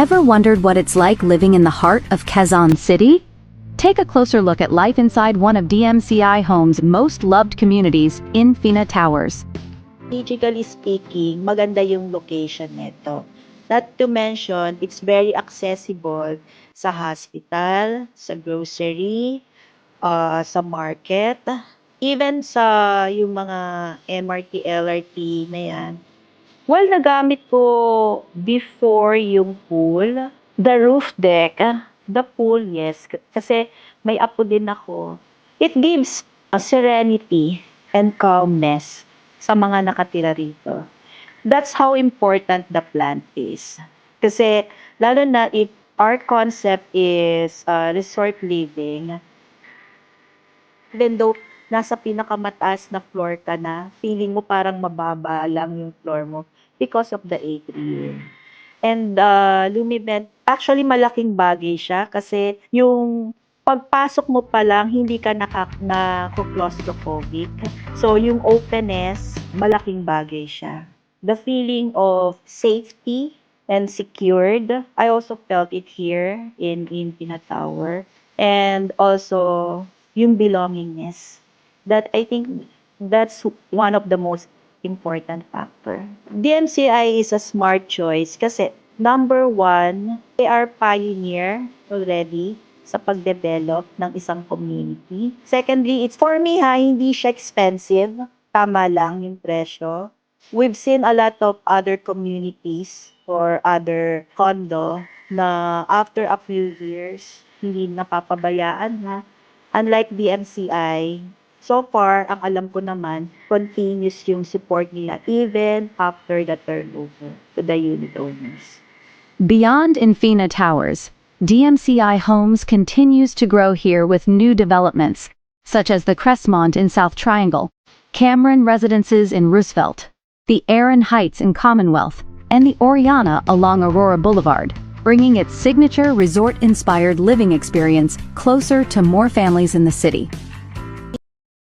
Ever wondered what it's like living in the heart of Quezon City? Take a closer look at life inside one of DMCI Homes' most loved communities, Infina Towers. Strategically speaking, maganda yung location nito. Not to mention, it's very accessible sa hospital, sa grocery, sa market, even sa yung mga MRT, LRT na yan. Well, nagamit ko before yung pool, the roof deck, the pool, yes, kasi may apo din ako. It gives a serenity and calmness sa mga nakatira rito. That's how important the plant is. Kasi lalo na if our concept is resort living, even though nasa pinakamataas na floor ka na, feeling mo parang mababa lang yung floor mo because of the atrium. And Lumibent, actually malaking bagay siya kasi yung pagpasok mo pa lang, hindi ka na-claustrophobic. So yung openness, malaking bagay siya. The feeling of safety and secured, I also felt it here in Pina Tower. And also, yung belongingness. That I think that's one of the most important factor. DMCI is a smart choice kasi number one, they are pioneer already sa pagdevelop ng isang community. Secondly, it's for me hindi siya expensive. Tama lang yung presyo. We've seen a lot of other communities or other condo na after a few years, hindi napapabayaan na. Unlike DMCI, so far, ang alam ko naman, continuous yung support nila even after the turnover to the unit owners. Beyond Infina Towers, DMCI Homes continues to grow here with new developments, such as the Crestmont in South Triangle, Cameron Residences in Roosevelt, the Aaron Heights in Commonwealth, and the Oriana along Aurora Boulevard, bringing its signature resort-inspired living experience closer to more families in the city.